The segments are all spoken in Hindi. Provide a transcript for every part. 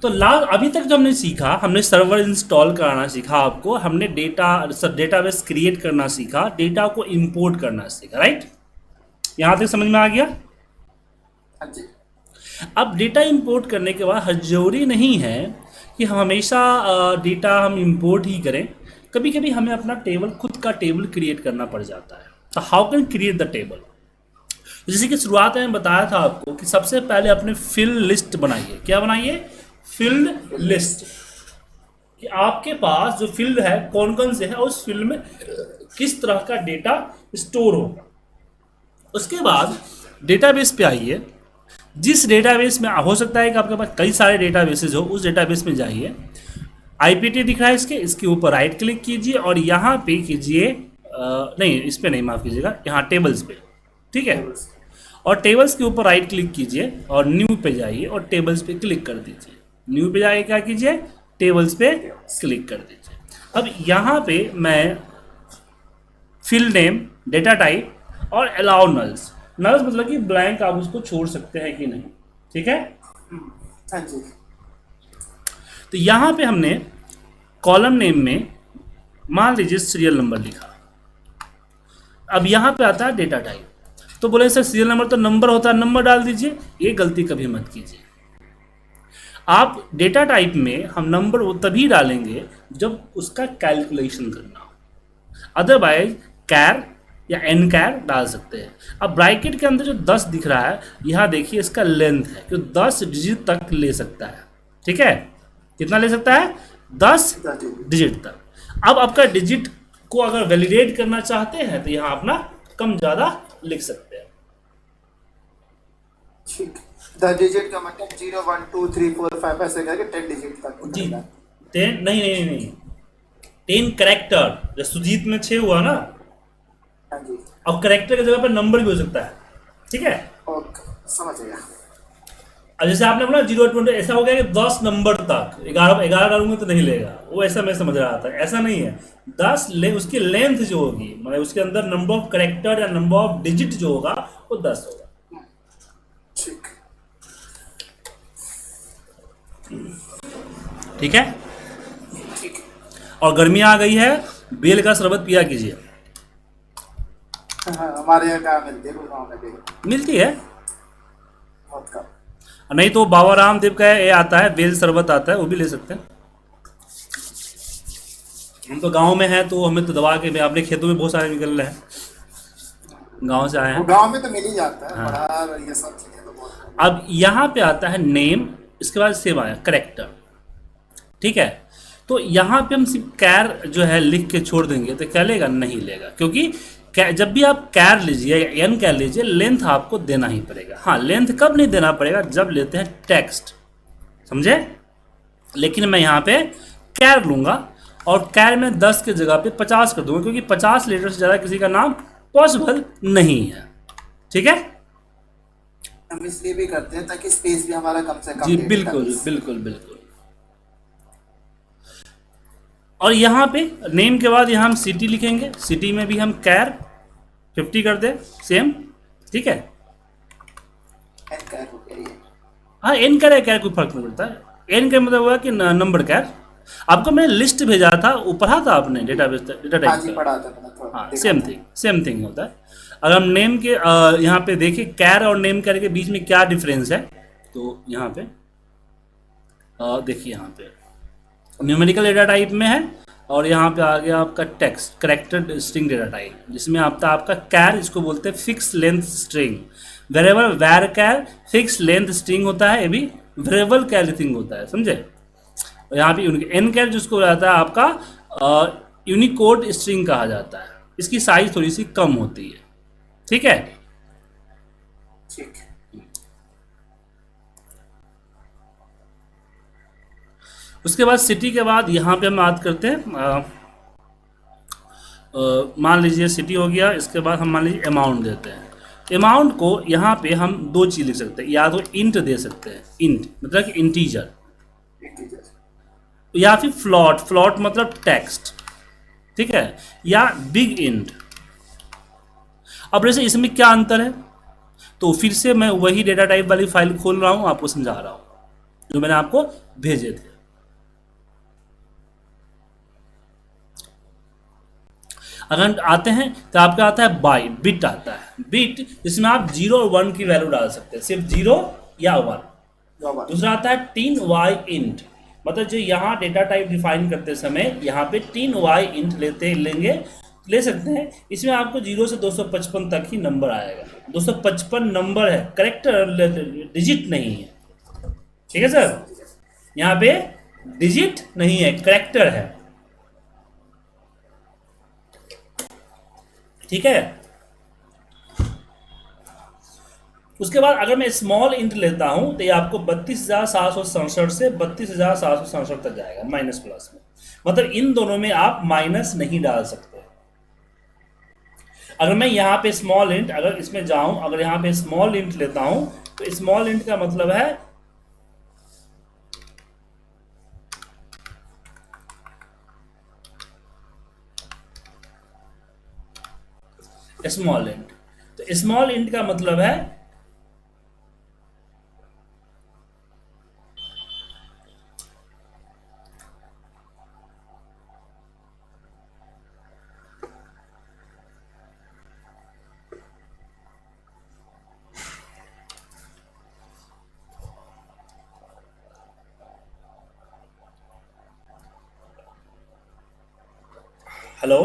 तो लास्ट अभी तक जो हमने सीखा, हमने सर्वर इंस्टॉल कराना सीखा आपको, हमने डेटाबेस क्रिएट करना सीखा, डेटा को इंपोर्ट करना सीखा, राइट? यहाँ तक समझ में आ गया? हाँ जी। अब डेटा इंपोर्ट करने के बाद जरूरी नहीं है कि हम हमेशा डेटा हम इंपोर्ट ही करें। कभी कभी हमें अपना टेबल, खुद का टेबल क्रिएट करना पड़ जाता है। तो how can create the table? जैसे कि शुरुआत में बताया था आपको कि सबसे पहले अपने फील्ड लिस्ट बनाइए। क्या बनाइए? Field list. कि आपके पास जो फील्ड है कौन कौन से है, उस फील्ड में किस तरह का डेटा स्टोर होगा। उसके बाद डेटाबेस पे आइए। जिस डेटाबेस में हो सकता है कि आपके पास कई सारे डेटाबेसेस हो, उस डेटाबेस में जाइए। आईपीटी दिख रहा है इसके ऊपर राइट क्लिक कीजिए और यहाँ पे कीजिए नहीं, इस पे नहीं, माफ कीजिएगा, यहाँ टेबल्स पे, ठीक है। और टेबल्स के ऊपर राइट क्लिक कीजिए और न्यू पे जाइए और टेबल्स पे क्लिक कर दीजिए। न्यू पे जाइए, क्या कीजिए, टेबल्स पे क्लिक कर दीजिए। अब यहाँ पे मैं फील्ड नेम, डेटा टाइप और अलाउ नल्स, नल्स मतलब कि ब्लैंक, आप उसको छोड़ सकते हैं कि नहीं, ठीक है। हाँ जी। तो यहाँ पे हमने कॉलम नेम में मान लीजिए सीरियल नंबर लिखा। अब यहाँ पे आता है डेटा टाइप। तो बोले सर सीरियल नंबर तो नंबर होता है, नंबर डाल दीजिए। ये गलती कभी मत कीजिए। आप डेटा टाइप में हम नंबर वो तभी डालेंगे जब उसका कैलकुलेशन करना हो, अदरवाइज कैर या एन कैर डाल सकते हैं। अब ब्रैकेट के अंदर जो 10 दिख रहा है, यहाँ देखिए इसका लेंथ है, जो 10 डिजिट तक ले सकता है, ठीक है। कितना ले सकता है? 10 डिजिट तक। अब आपका डिजिट को अगर वैलिडेट करना चाहते हैं तो यहाँ अपना कम ज़्यादा लिख सकते हैं। ठीक। 10 डिजिट का मतलब 0 1 2 3 4 5 ऐसे करके 10 डिजिट तक जी, उठाएगा। 10 नहीं नहीं नहीं, 10 करेक्टर। जैसे सुजीत में 6 हुआ ना, हाँ जी। अब करेक्टर की जगह पर नंबर भी हो सकता है, ठीक है। ओके, समझ गया। अब जैसे आपने बोला 0 20, ऐसा हो गया कि 10 नंबर तक, 11 डालूंगा तो नहीं लेगा वो, ऐसा मैं समझ रहा था। ऐसा नहीं है, 10 उसकी लेंथ जो होगी, मतलब उसके अंदर नंबर ऑफ करेक्टर या नंबर ऑफ डिजिट जो होगा वो 10 होगा। ठीक। ठीक है। ठीक। और गर्मी आ गई है, बेल का शरबत पिया कीजिए। हाँ, हमारे यहाँ कहाँ मिलती है, गुड़गांव में भी मिलती है, बहुत कम। नहीं तो बाबा रामदेव का ये आता है, बेल शरबत आता है, वो भी ले सकते हैं। हम तो गांव में हैं तो हमें तो दवा के, अपने खेतों में बहुत सारे निकल रहे हैं, गांव से आए हैं। गांव में तो मिल ही जाता है। हाँ। बड़ा ये सब चीजें तो बहुत। अब यहाँ पे आता है नेम, इसके बाद सेव आया करेक्टर, ठीक है। तो यहाँ पे हम सिर्फ कैर जो है लिख के छोड़ देंगे तो क्या लेगा? नहीं लेगा, क्योंकि जब भी आप कैर लीजिए या एन कैर लीजिए, लेंथ आपको देना ही पड़ेगा। हाँ, लेंथ कब नहीं देना पड़ेगा? जब लेते हैं टेक्स्ट, समझे। लेकिन मैं यहाँ पे कैर लूँगा और कैर में 10 के जगह पे 50 कर दूंगा, क्योंकि 50 लीटर से ज़्यादा किसी का नाम पॉसिबल नहीं है, ठीक है। हम इसलिए भी करते हैं ताकि स्पेस भी हमारा कम से कम जी ले बिल्कुल database। बिल्कुल बिल्कुल। और यहाँ पे नेम के बाद यहाँ हम सिटी लिखेंगे। सिटी में भी हम कैर 50 कर दे, सेम, ठीक है। एन कैर हो गया ये। हाँ, एन कैर है, कैर कोई फर्क नहीं पड़ता है। एन का मतलब हुआ कि नंबर कैर। आपको मैंने लिस्ट भेजा था, वो पढ़ा था आपने, डेटाबेस, डेटा हाँ जी, टाइप का। पढ़ा था मैंने थोड़ा हाँ, देखा सेम थिंग होता है। अगर हम नेम के यहाँ पे देखिए कैर और नेम कैर के बीच में क्या डिफरेंस है, तो यहाँ पे देखिए, यहाँ पे न्यूमेरिकल डेटा टाइप में है और यहाँ पे आ गया आपका text character string data type, जिसमें आपका कैर, इसको बोलते हैं फिक्स लेंथ स्ट्रिंग। वेरिएबल वैर कैर फिक्स लेंथ स्ट्रिंग होता है, ये भी वेरिएबल कैरेटिंग होता है, समझे। और यहाँ पे एन कैर जिसको रहता है आपका यूनिकोड स्ट्रिंग कहा जाता है, इसकी साइज थोड़ी सी कम होती है, ठीक है। ठीक। उसके बाद सिटी के बाद यहाँ पे हम बात करते हैं, मान लीजिए सिटी हो गया, इसके बाद हम मान लीजिए अमाउंट देते हैं। अमाउंट को यहाँ पे हम 2 चीज़ लिख सकते हैं, या तो इंट दे सकते हैं, इंट मतलब कि इंटीजर, या फिर फ्लॉट, फ्लॉट मतलब टेक्स्ट, ठीक है, या बिग इंट। अब जैसे इसमें क्या अंतर है, तो फिर से मैं वही डेटा टाइप वाली फाइल खोल रहा हूँ, आपको समझा रहा हूँ। जो मैंने आपको भेजे थे। अगर आते हैं तो आपका आता है बाइट, बिट आता है, बिट जिसमें आप 0 और 1 की वैल्यू डाल सकते हैं, सिर्फ 0 या 1। जॉब दूसरा आता है 3y इंट, मतलब जो यहाँ डेटा टाइप डिफाइन करते समय यहाँ पे 3y इंट ले सकते हैं। इसमें आपको 0 से 255 तक ही नंबर आएगा। 255 नंबर है, करेक्टर डिजिट नहीं है। ठीक है सर, यहाँ पे डिजिट नहीं है, करेक्टर है। ठीक है, उसके बाद अगर मैं स्मॉल इंट लेता हूं तो ये आपको 32,767 से 32,767 तक जाएगा, माइनस प्लस में। मतलब इन दोनों में आप माइनस नहीं डाल सकते। अगर मैं यहाँ पे स्मॉल इंट, अगर इसमें जाऊं, अगर यहाँ पे स्मॉल इंट लेता हूं तो स्मॉल इंट का मतलब है स्मॉल इंट, तो स्मॉल इंट का मतलब है hello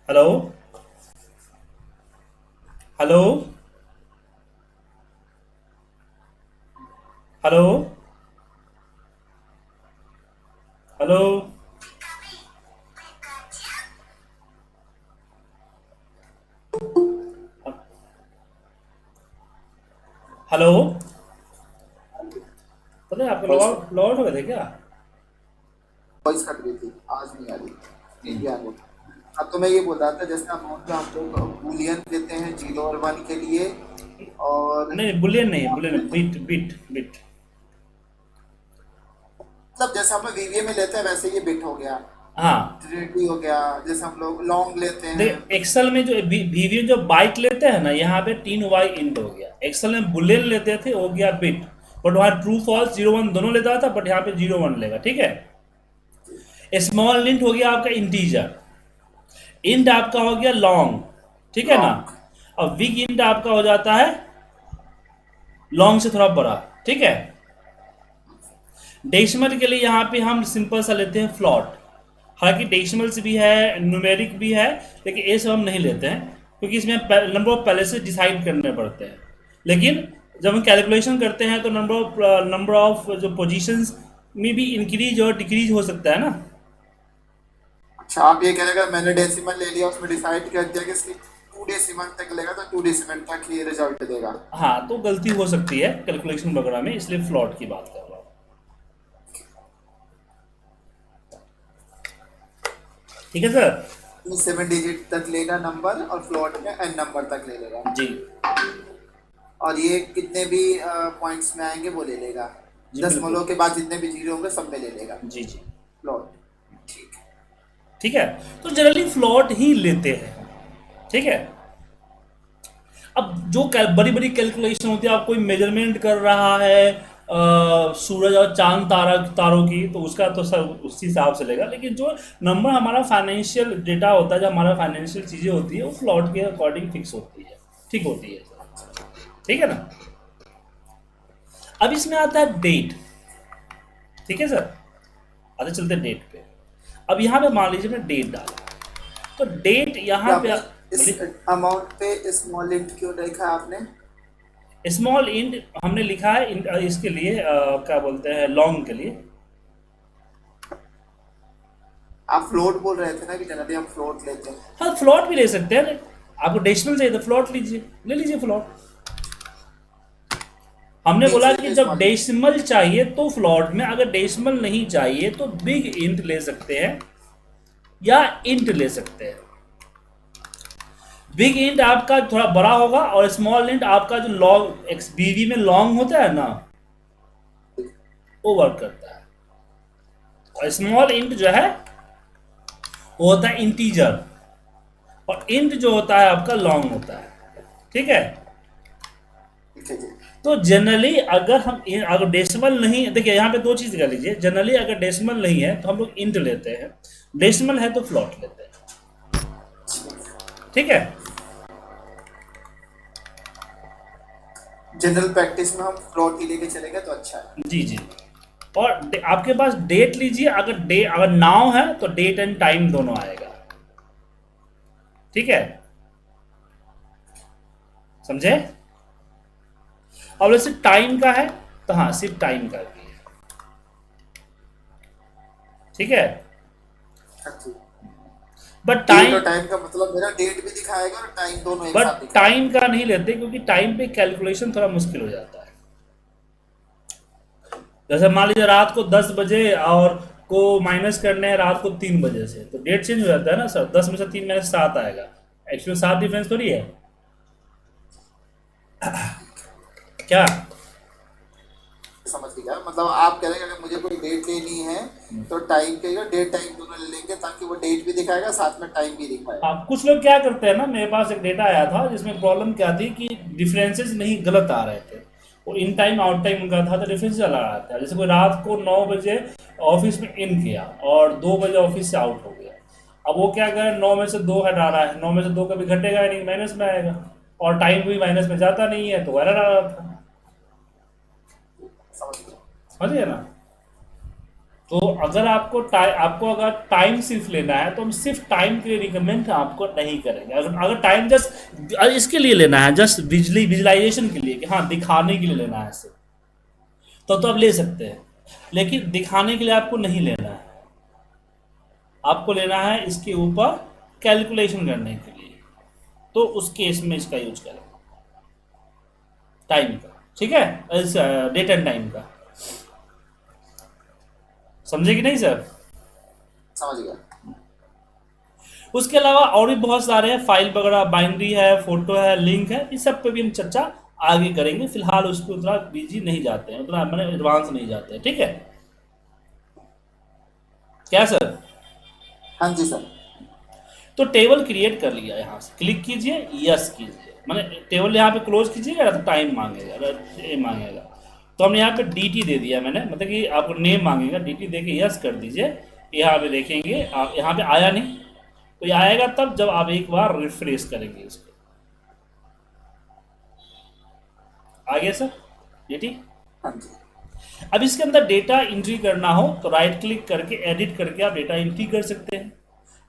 hello hello hello hello hello, पता है आपको लॉग आउट हो गए थे क्या? वॉइस कट गई थी, आज नहीं आ रही, इंडिया को। अब तो मैं ये बोल रहा था, जैसे अमाउंट जो हम लोग बूलियन देते हैं 0 और 1 के लिए, और नहीं, बुलियन नहीं है, बुलियन बिट बिट बिट। मतलब जैसे हम लोग वीवीए में लेते हैं वैसे ये बिट हो गया, हाँ, ट्रिनिटी हो गया, जैसे हम लोग लॉन्ग लेते हैं। देख एक्सेल में जो वीवीएन जो बाइट लेते हैं ना, यहाँ पे 3y इंट हो गया। एक्सेल में बुलियन लेते थे, हो गया बिट, बट वहाँ ट्रू फॉल्स 0 1 दोनों लेता था, बट यहाँ पे 0 1 लेगा। ठीक है, स्मॉल इंट हो गया आपका इंटीजर, इंट आपका हो गया लॉन्ग। ठीक है ना, लॉन्ग और बिग इंट आपका हो जाता है लॉन्ग से थोड़ा बड़ा। ठीक है, डेसिमल के लिए यहाँ पे हम सिंपल सा लेते हैं फ्लॉट। हालांकि डेसिमल्स भी है, न्यूमेरिक भी है, लेकिन ये सब हम नहीं लेते हैं क्योंकि इसमें नंबर ऑफ पैलेसेस डिसाइड करने पड़ते हैं। लेकिन जब हम कैलकुलेशन करते हैं तो नंबर ऑफ जो पोजीशंस में भी इंक्रीज और डिक्रीज हो सकता है ना। अच्छा, आप ये कह रहे हैं मैंने डेसिमल ले लिया, उसमें डिसाइड कर दिया कि इसकी 2 डेसिमल तक लेगा तो 2 डेसिमल तक ही रिजल्ट देगा। हाँ, तो गलती हो सकती है कैलकुलेशन वगैरह में, इसलिए फ्लॉट की बात कर रहा हूँ। ठीक है सर 7 डिजिट तक लेगा नंबर, और फ्लोट में n नंबर तक ले लेगा, जी। और ये कितने भी पॉइंट्स में आएंगे वो ले लेगा, जी, दशमलव के बाद जितने भी जीरो होंगे सब में ले लेगा जी जी। फ्लोट। ठीक है। ठीक है, तो जनरली फ्लॉट ही लेते हैं। ठीक है, अब जो बड़ी बड़ी कैलकुलेशन होती है, आप कोई मेजरमेंट कर रहा है सूरज और चांद तारों की, तो उसका तो सर उसी हिसाब से लेगा। लेकिन जो नंबर हमारा फाइनेंशियल डेटा होता है, जो हमारा फाइनेंशियल चीज़ें होती है, वो फ्लॉट के अकॉर्डिंग फिक्स होती है, ठीक होती है। ठीक है ना, अब इसमें आता है डेट। ठीक है सर, आते चलते डेट पे। अब यहाँ पे मान लीजिए मैं डेट डाला, तो डेट यहाँ पे इस अमाउंट पे स्मॉल इंट क्यों लिखा है आपने? स्मॉल इंट हमने लिखा है इसके लिए क्या बोलते हैं, लॉन्ग के लिए। आप फ्लोट बोल रहे थे ना कि जनरली हम फ्लोट लेते हैं। हाँ, फ्लॉट भी ले सकते हैं, आपको डेसिमल चाहिए तो फ्लॉट लीजिए, ले लीजिए फ्लॉट। हमने बोला कि जब डेसिमल चाहिए तो फ्लॉट में, अगर डेसिमल नहीं चाहिए तो बिग इंट ले सकते हैं या इंट ले सकते हैं। बिग इंट आपका थोड़ा बड़ा होगा, और स्मॉल इंट आपका जो लॉन्ग एक्सबीवी में लॉन्ग होता है ना, वो वर्क करता है। और स्मॉल इंट जो है वो होता है इंटीजर, और इंट जो होता है आपका लॉन्ग होता है। ठीक है, ठीक है जी। तो जनरली अगर डेसिमल नहीं, देखिए यहाँ पे दो चीज़ कर लीजिए। जनरली अगर डेसिमल नहीं है तो हम लोग इंट लेते हैं, डेसिमल है तो फ्लॉट लेते हैं। ठीक है। जनरल प्रैक्टिस में हम फ्लोट ही लेके चलेंगे तो अच्छा है। जी जी। और आपके पास डेट लीजिए, अगर नाउ है तो डेट एंड टाइम दोनों आएगा। ठीक है, समझे। और वैसे टाइम का है तो हाँ, सिर्फ टाइम का भी है। ठीक है, अच्छा, बट डेट और टाइम टाइम का मतलब मेरा डेट भी दिखाएगा और टाइम दोनों एक बट साथ दिखाएगा। टाइम का नहीं लेते, क्योंकि टाइम पे कैलकुलेशन थोड़ा मुश्किल हो जाता है। जैसे मान लीजिए रात को 10 बजे और को माइनस करने हैं रात को 3 बजे से, तो डेट चेंज हो जाता है ना सर। 10 में से 3 - 7 आएगा, एक्चुअली 7 डिफरेंस थोड़ी है क्या। समझ गया, मतलब आप कह रहे हैं अगर मुझे कोई डेट लेनी है तो टाइम के डेट टाइम दोनों ले लेंगे ताकि वो डेट भी दिखाएगा साथ में टाइम भी दिखाएगा। आप कुछ लोग क्या करते हैं ना, मेरे पास एक डेटा आया था जिसमें प्रॉब्लम क्या थी कि डिफरेंसेस नहीं, गलत आ रहे थे। वो इन टाइम आउट टाइम उनका था, तो डिफरेंस अलग आ रहा था। जैसे कोई रात को 9 बजे ऑफिस में इन किया और 2 बजे ऑफिस से आउट हो गया। अब वो क्या करे, 9 में से 2 हटा रहा है, 9 में से 2 कभी घटेगा ही नहीं, माइनस में आएगा। और टाइम भी माइनस में जाता नहीं है, तो एरर आ रहा था। समझ गया। समझिए ना। तो अगर आपको अगर टाइम सिर्फ लेना है तो हम सिर्फ टाइम के लिए रिकमेंड आपको नहीं करेंगे। अगर टाइम जस्ट इसके लिए लेना है, जस्ट विजुलाइजेशन के लिए कि हाँ दिखाने के लिए लेना है सिर्फ, तो आप ले सकते हैं। लेकिन दिखाने के लिए आपको नहीं लेना है, आपको लेना है इसके ऊपर कैलकुलेशन करने के लिए। तो उस केस में इसका यूज करें, टाइम का। ठीक है, डेट एंड टाइम का। समझे कि नहीं सर। समझ गया। उसके अलावा और भी बहुत सारे हैं, फाइल वगैरह, बाइनरी है, फोटो है, लिंक है, इस सब पे भी हम चर्चा आगे करेंगे। फिलहाल उस पर उतना बिजी नहीं जाते हैं, उतना मैंने एडवांस नहीं जाते हैं। ठीक है क्या सर। हाँ जी सर। तो टेबल क्रिएट कर लिया, यहाँ से क्लिक कीजिए, यस कीजिए। मैंने टेबल यहाँ पे क्लोज कीजिएगा तो टाइम मांगेगा, ये मांगेगा। तो हमने यहाँ पे dt दे दिया मैंने, मतलब कि आपको नेम मांगेगा, dt दे के यस कर दीजिए। यहाँ पे देखेंगे आप, यहाँ पे आया नहीं, तो ये आएगा तब जब आप एक बार रिफ्रेश करेंगे इसको। आ गया सर dt। हाँ जी। अब इसके अंदर डेटा एंट्री करना हो तो राइट क्लिक करके एडिट करके आप डेटा एंट्री कर सकते हैं,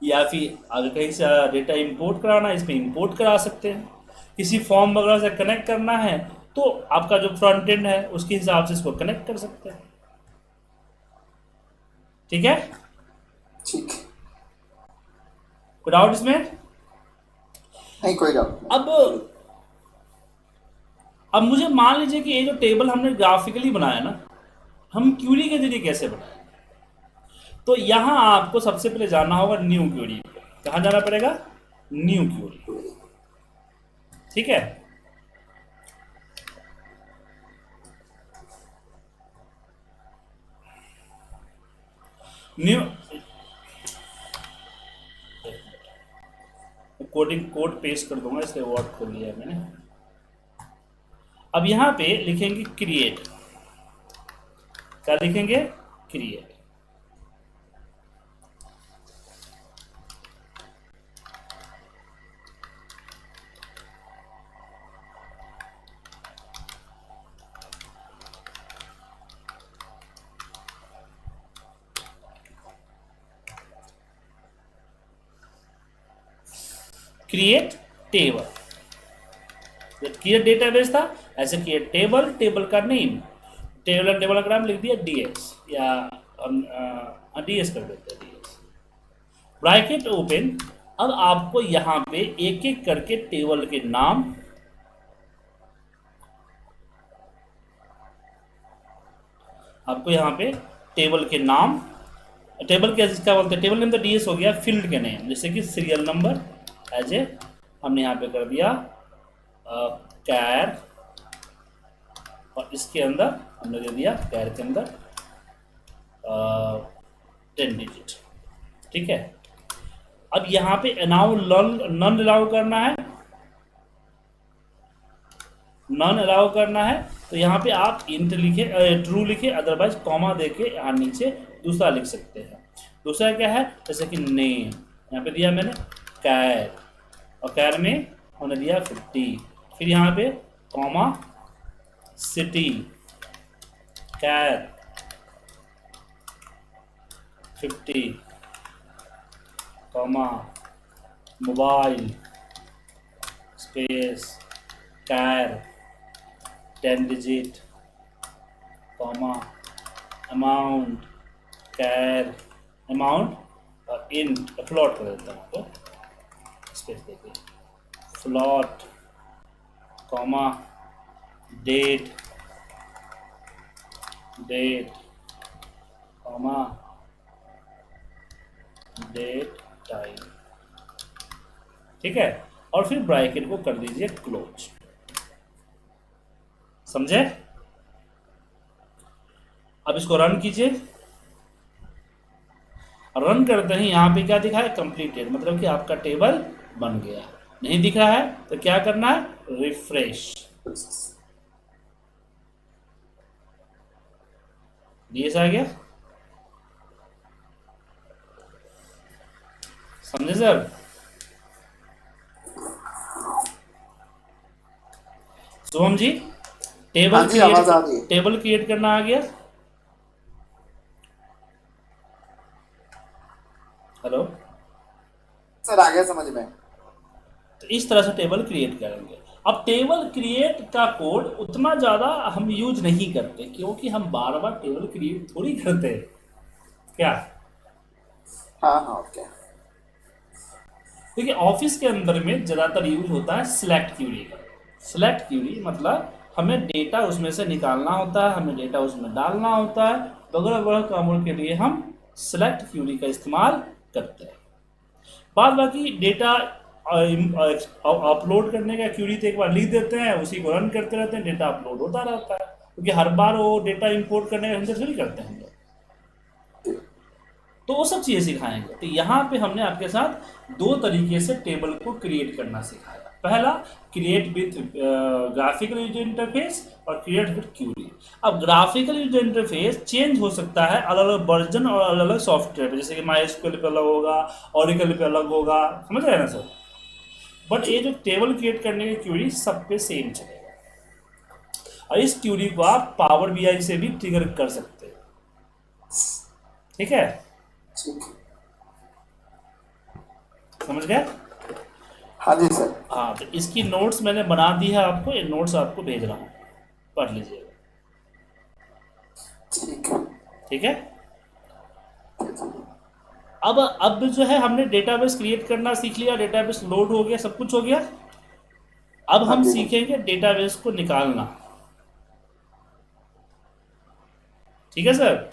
या फिर अगर कहीं से डेटा इंपोर्ट कराना है इसमें इंपोर्ट करा सकते हैं। किसी फॉर्म वगैरह से कनेक्ट करना है तो आपका जो फ्रंट एंड है उसके हिसाब से इसको कनेक्ट कर सकते हैं। ठीक है, ठीक। कोई डाउट इसमें। नहीं, कोई डाउट नहीं। अब मुझे मान लीजिए कि ये जो टेबल हमने ग्राफिकली बनाया ना, हम क्यूरी के जरिए कैसे बनाए। तो यहां आपको सबसे पहले जाना होगा न्यू क्यूरी पे। कहां जाना पड़ेगा, न्यू क्यूरी। ठीक है, न्यू कोडिंग कोड पेस्ट कर दूंगा, इसलिए वर्ड खोल लिया मैंने। अब यहां पे लिखेंगे क्रिएट। क्या लिखेंगे, create. Create table, create database था, ऐसे क्रिएट टेबल, टेबल का नेम, टेबल का नाम लिख दिया ds, या ds कर देते हैं, ds ब्रैकेट ओपन। अब आपको यहाँ पे एक एक करके टेबल के नाम, आपको यहाँ पे टेबल के नाम, टेबल क्या जिसका बोलते हैं, टेबल नेम तो ds हो गया, फील्ड के नेम जैसे कि सीरियल नंबर, एज ए हमने यहाँ पे कर दिया कैर, और इसके अंदर हमने दे दिया कैर के अंदर 10 डिजिट। ठीक है, अब यहाँ पे अनाउ नन अलाउ करना है, नॉन अलाउ करना है तो यहाँ पे आप इंट लिखे, ट्रू लिखे, अदरवाइज कॉमा दे के यहाँ नीचे दूसरा लिख सकते हैं। दूसरा क्या है, जैसे कि नेम, यहाँ पे दिया मैंने कैर, और कैर में हमने दिया 50, फिर यहाँ पे comma city char 50, comma mobile space char 10 digit, comma amount char amount, और इंट फ्लॉट कर देता हूँ आपको स्पेस देके, float comma date comma date time, ठीक है। और फिर ब्रैकेट को कर दीजिए क्लोज, समझे। अब इसको रन कीजिए, रन करते हैं यहाँ पे क्या दिखा है, कंप्लीटेड, मतलब कि आपका टेबल बन गया। नहीं दिख रहा है तो क्या करना है, रिफ्रेश, ये आ गया, समझे सर। शुभम जी हाँ जी, आवाज आ रही है। टेबल क्रिएट करना आ गया। हेलो सर, आ गया समझ में। तो इस तरह से टेबल क्रिएट करेंगे। अब टेबल क्रिएट का कोड उतना ज़्यादा हम यूज नहीं करते, क्योंकि हम बार बार टेबल क्रिएट थोड़ी करते हैं, क्या। हाँ हाँ, ओके। देखिए ऑफिस के अंदर में ज़्यादातर यूज होता है सिलेक्ट क्यूरी का। सिलेक्ट क्यूरी मतलब हमें डेटा उसमें से निकालना होता है, हमें डेटा उसमें डालना होता है, वगैरह वगैरह कामों के लिए हम सिलेक्ट क्यूरी का इस्तेमाल करते हैं। बाद बाकी डेटा अपलोड करने का क्यूरी तो एक बार लिख देते हैं, उसी को रन करते रहते हैं, डेटा अपलोड होता रहता है, क्योंकि हर बार वो डेटा इंपोर्ट करने का हमसे थोड़ी करते हैं हम लोग। तो वो सब चीज़ें सिखाएंगे। तो यहाँ पे हमने आपके साथ दो तरीके से टेबल को क्रिएट करना सिखाया। पहला create with graphical user interface और क्रिएट विथ क्यूरी। अब ग्राफिकल यूजर इंटरफेस चेंज हो सकता है अलग अलग वर्जन और अलग अलग सॉफ्टवेयर पे, जैसे कि MySQL पे अलग होगा, Oracle पे अलग होगा, समझ रहे हैं ना सर। बट ये जो टेबल क्रिएट करने की क्यूरी सब पे सेम चलेगा, और इस क्यूरी को आप पावर BI से भी ट्रिगर कर सकते हैं, ठीक है, ठीक, समझ गए। हाँ जी सर। हाँ, तो इसकी नोट्स मैंने बना दी है आपको, ये नोट्स आपको भेज रहा हूँ, पढ़ लीजिएगा, ठीक है। ठीक है। अब जो है हमने डेटाबेस क्रिएट करना सीख लिया, डेटाबेस लोड हो गया, सब कुछ हो गया। अब हम सीखेंगे डेटाबेस को निकालना, ठीक है सर।